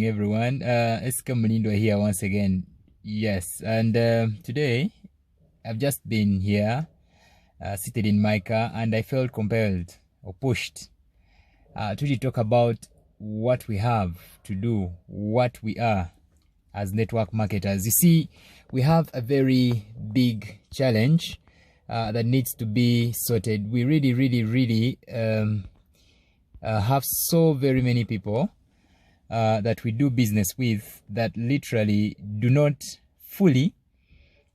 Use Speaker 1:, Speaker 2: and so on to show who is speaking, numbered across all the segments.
Speaker 1: everyone. It's Kamalindo here once again. Yes, and today I've just been here, seated in my car, and I felt compelled or pushed to really talk about what we have to do, what we are as network marketers. You see, we have a very big challenge that needs to be sorted. We really have so very many people that we do business with that literally do not fully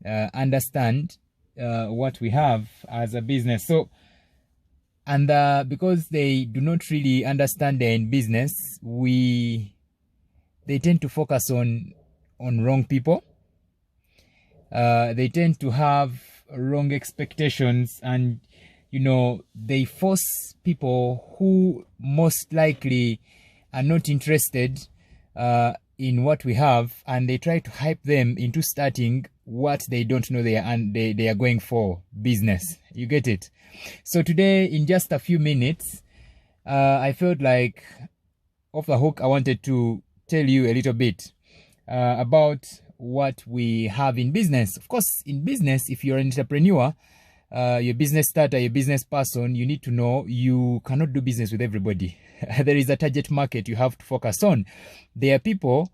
Speaker 1: understand what we have as a business. So, and because they do not really understand their in business, they tend to focus on wrong people. They tend to have wrong expectations, and they force people who most likely are not interested in what we have, and they try to hype them into starting what they don't know they are going for business. You get it? So today, in just a few minutes, I felt like off the hook I wanted to tell you a little bit about what we have in business. Of course, in business, if you're an entrepreneur, your business starter, your business person, you need to know you cannot do business with everybody. There is a target market you have to focus on. There are people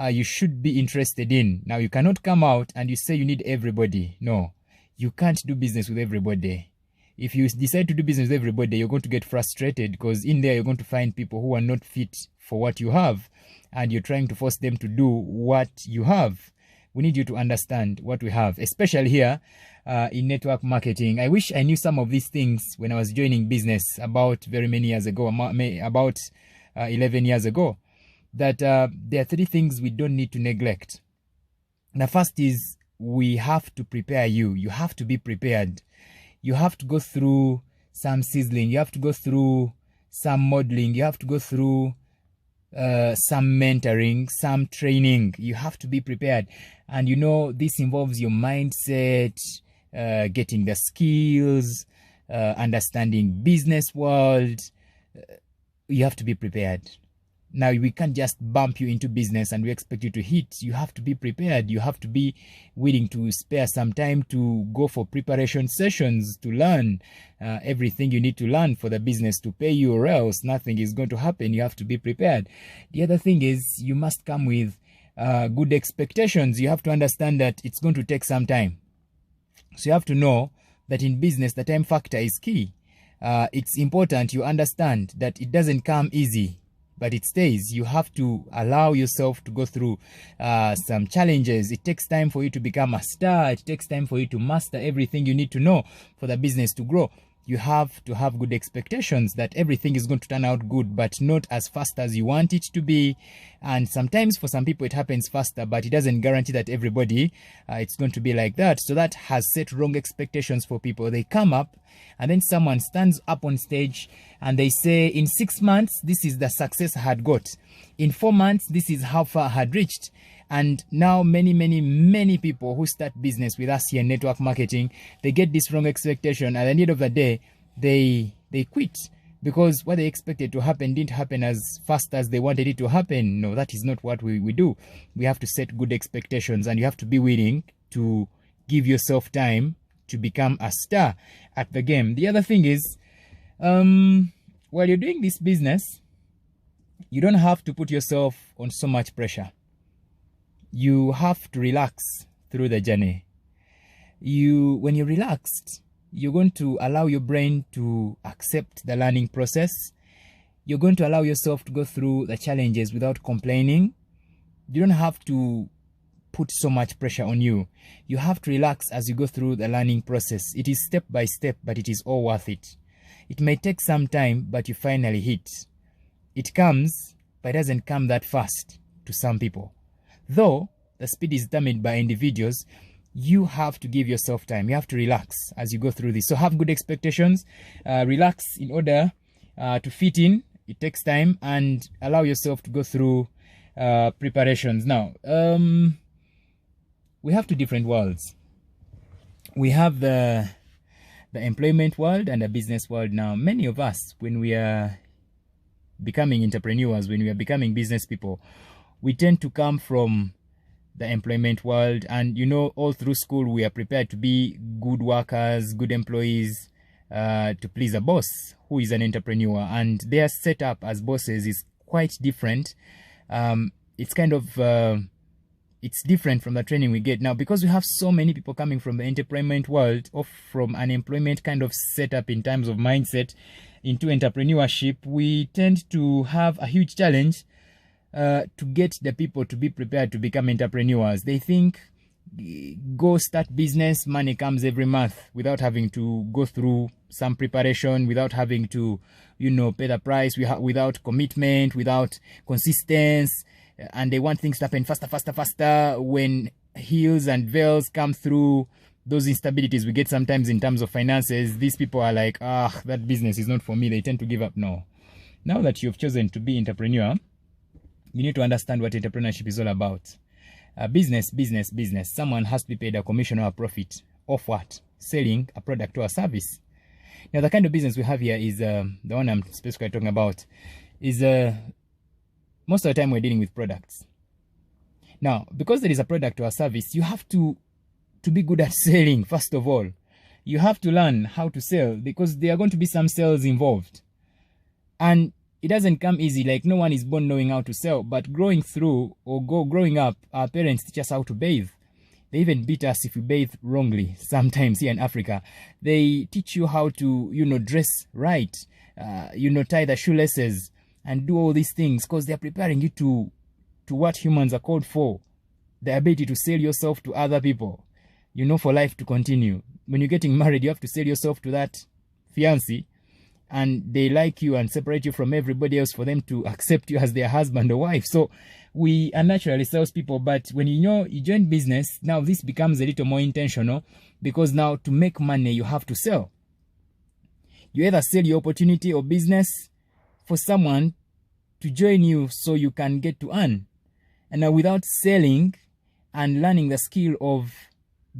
Speaker 1: you should be interested in. Now, you cannot come out and you say you need everybody. No, you can't do business with everybody. If you decide to do business with everybody, you're going to get frustrated, because in there you're going to find people who are not fit for what you have, and you're trying to force them to do what you have. We need you to understand what we have, especially here in network marketing. I wish I knew some of these things when I was joining business about very many years ago, about 11 years ago, that there are 3 things we don't need to neglect. The first is we have to prepare you. You have to be prepared. You have to go through some sizzling. You have to go through some modeling. You have to go through some mentoring, some training. You have to be prepared. And this involves your mindset, getting the skills, understanding business world. You have to be prepared. Now, we can't just bump you into business and we expect you to hit. You have to be prepared. You have to be willing to spare some time to go for preparation sessions to learn everything you need to learn for the business to pay you, or else nothing is going to happen. You have to be prepared. The other thing is you must come with good expectations. You have to understand that it's going to take some time. So you have to know that in business, the time factor is key. It's important you understand that it doesn't come easy, but it stays. You have to allow yourself to go through some challenges. It takes time for you to become a star. It takes time for you to master everything you need to know for the business to grow. You have to have good expectations that everything is going to turn out good, but not as fast as you want it to be. And sometimes for some people it happens faster, but it doesn't guarantee that everybody it's going to be like that. So that has set wrong expectations for people. They come up and then someone stands up on stage and they say, in 6 months, this is the success I had got. In 4 months, this is how far I had reached. And now many people who start business with us here in network marketing, they get this wrong expectation. At the end of the day, they quit, because what they expected to happen didn't happen as fast as they wanted it to happen. No, that is not what we do. We have to set good expectations, and you have to be willing to give yourself time to become a star at the game. The other thing is, while you're doing this business, you don't have to put yourself on so much pressure. You have to relax through the journey. When you're relaxed, you're going to allow your brain to accept the learning process. You're going to allow yourself to go through the challenges without complaining. You don't have to put so much pressure on you. You have to relax as you go through the learning process. It is step by step, but it is all worth it. It may take some time, but you finally hit. It comes, but it doesn't come that fast to some people. Though the speed is determined by individuals, you have to give yourself time. You have to relax as you go through this. So have good expectations, relax in order to fit in. It takes time, and allow yourself to go through preparations. Now, we have 2 different worlds. We have the employment world and the business world. Now, many of us, when we are becoming entrepreneurs, when we are becoming business people, we tend to come from the employment world, and you know, all through school we are prepared to be good workers, good employees, to please a boss who is an entrepreneur, and their setup as bosses is quite different. It's kind of it's different from the training we get now, because we have so many people coming from the entertainment world or from an employment kind of setup in terms of mindset into entrepreneurship. We tend to have a huge challenge to get the people to be prepared to become entrepreneurs. They think, go start business, money comes every month, without having to go through some preparation, without having to, you know, pay the price, without commitment, without consistency. And they want things to happen faster. When hills and veils come through, those instabilities we get sometimes in terms of finances, these people are like, that business is not for me. They tend to give up. No. Now that you've chosen to be entrepreneur, you need to understand what entrepreneurship is all about. Business. Someone has to be paid a commission or a profit of what? Selling a product or a service. Now, the kind of business we have here is, the one I'm specifically talking about, is most of the time we're dealing with products. Now, because there is a product or a service, you have to be good at selling, first of all. You have to learn how to sell, because there are going to be some sales involved. And it doesn't come easy. Like, no one is born knowing how to sell, but growing up, our parents teach us how to bathe. They even beat us if we bathe wrongly. Sometimes here in Africa, they teach you how to, you know, dress right, tie the shoelaces and do all these things, because they're preparing you to what humans are called for, the ability to sell yourself to other people, you know, for life to continue. When you're getting married, you have to sell yourself to that fiancé, and they like you and separate you from everybody else for them to accept you as their husband or wife. So we are naturally salespeople, but when you join business, now this becomes a little more intentional, because now to make money, you have to sell. You either sell your opportunity or business for someone to join you so you can get to earn. And now, without selling and learning the skill of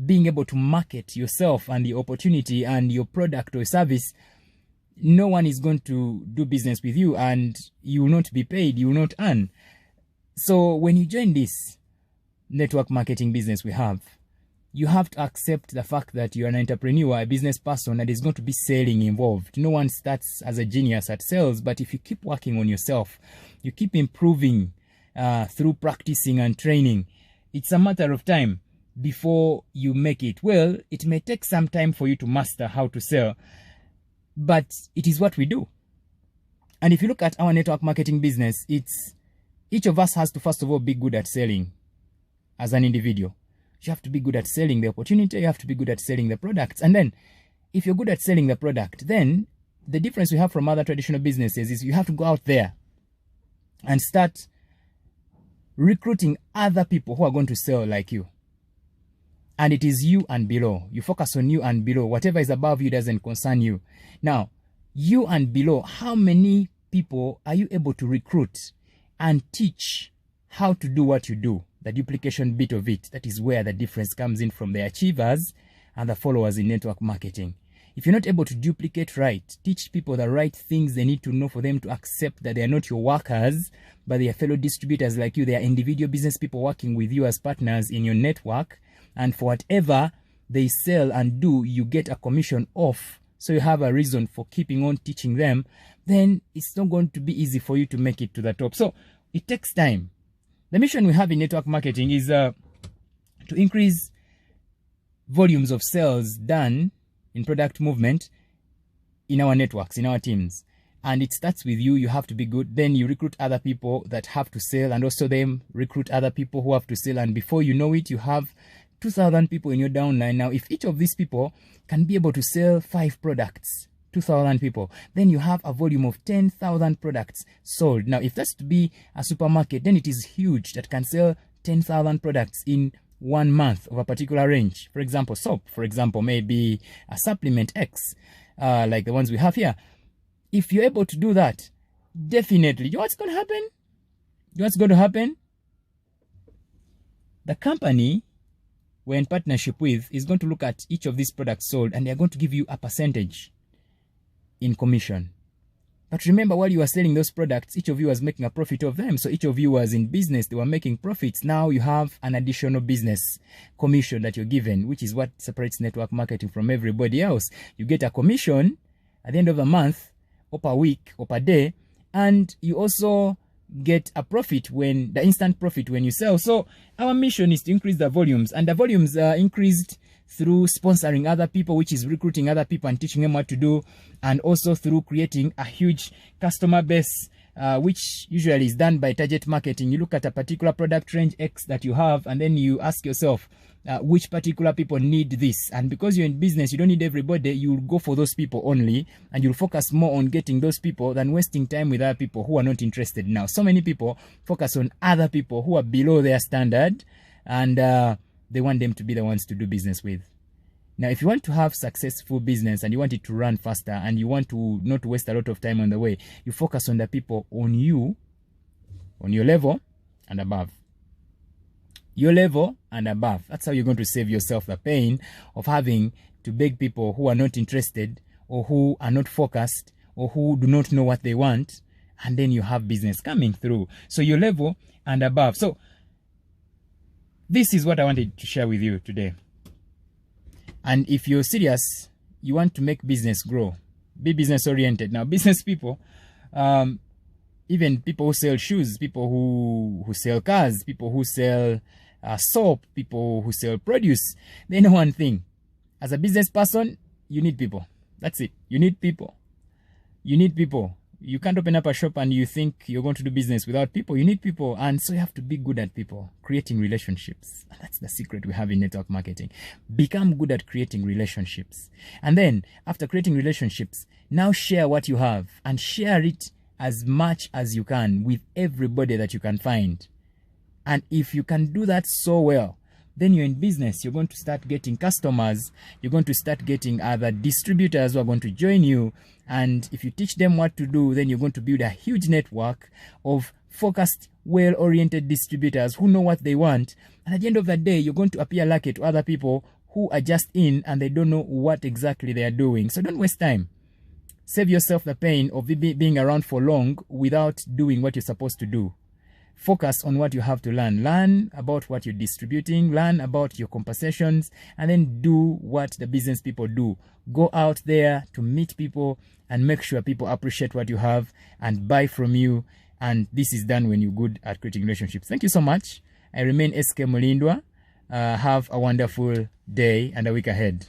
Speaker 1: being able to market yourself and the opportunity and your product or service, no one is going to do business with you, and you will not be paid, you will not earn. So when you join this network marketing business we have, you have to accept the fact that you're an entrepreneur, a business person, and there's going to be selling involved. No one starts as a genius at sales, but if you keep working on yourself, you keep improving through practicing and training, it's a matter of time before you make it. Well, it may take some time for you to master how to sell, but it is what we do. And if you look at our network marketing business, it's each of us has to, first of all, be good at selling as an individual. You have to be good at selling the opportunity. You have to be good at selling the products. And then if you're good at selling the product, then the difference we have from other traditional businesses is you have to go out there and start recruiting other people who are going to sell like you. And it is you and below. You focus on you and below. Whatever is above you doesn't concern you. Now, you and below, how many people are you able to recruit and teach how to do what you do? The duplication bit of it. That is where the difference comes in from the achievers and the followers in network marketing. If you're not able to duplicate right, teach people the right things they need to know for them to accept that they are not your workers, but they are fellow distributors like you. They are individual business people working with you as partners in your network. And for whatever they sell and do, you get a commission off. So you have a reason for keeping on teaching them. Then it's not going to be easy for you to make it to the top. So it takes time. The mission we have in network marketing is to increase volumes of sales done in product movement in our networks, in our teams. And it starts with you. You have to be good. Then you recruit other people that have to sell, and also them recruit other people who have to sell. And before you know it, you have 2,000 people in your downline. Now, if each of these people can be able to sell 5 products, 2,000 people, then you have a volume of 10,000 products sold. Now, if that's to be a supermarket, then it is huge that can sell 10,000 products in 1 month of a particular range. For example, soap, for example, maybe a supplement X, like the ones we have here. If you're able to do that, definitely, you know what's going to happen? You know what's going to happen? The company we're in partnership with is going to look at each of these products sold, and they're going to give you a percentage in commission. But remember, while you were selling those products, each of you was making a profit of them. So each of you was in business. They were making profits. Now you have an additional business commission that you're given, which is what separates network marketing from everybody else. You get a commission at the end of the month, or per week, or per day. And you also get a profit when the instant profit when you sell. So our mission is to increase the volumes, and the volumes are increased through sponsoring other people, which is recruiting other people and teaching them what to do, and also through creating a huge customer base, which usually is done by target marketing. You look at a particular product range X that you have, and then you ask yourself, which particular people need this? And because you're in business, you don't need everybody. You'll go for those people only, and you'll focus more on getting those people than wasting time with other people who are not interested. Now, so many people focus on other people who are below their standard, and they want them to be the ones to do business with. Now, if you want to have successful business and you want it to run faster and you want to not waste a lot of time on the way, you focus on the people on you, on your level and above. Your level and above. That's how you're going to save yourself the pain of having to beg people who are not interested, or who are not focused, or who do not know what they want, and then you have business coming through. So your level and above. So this is what I wanted to share with you today. And if you're serious, you want to make business grow, be business oriented. Now, business people, even people who sell shoes, people who sell cars, people who sell soap, people who sell produce, they know one thing. As a business person, you need people. That's it. You need people. You need people. You can't open up a shop and you think you're going to do business without people. You need people, and so you have to be good at people, creating relationships. That's the secret we have in network marketing. Become good at creating relationships. And then, after creating relationships, now share what you have, and share it as much as you can with everybody that you can find. And if you can do that so well, then you're in business. You're going to start getting customers. You're going to start getting other distributors who are going to join you. And if you teach them what to do, then you're going to build a huge network of focused, well-oriented distributors who know what they want. And at the end of the day, you're going to appear lucky to other people who are just in and they don't know what exactly they are doing. So don't waste time. Save yourself the pain of being around for long without doing what you're supposed to do. Focus on what you have to learn. Learn about what you're distributing. Learn about your compensations. And then do what the business people do. Go out there to meet people and make sure people appreciate what you have and buy from you. And this is done when you're good at creating relationships. Thank you so much. I remain SK Mulindwa. Have a wonderful day and a week ahead.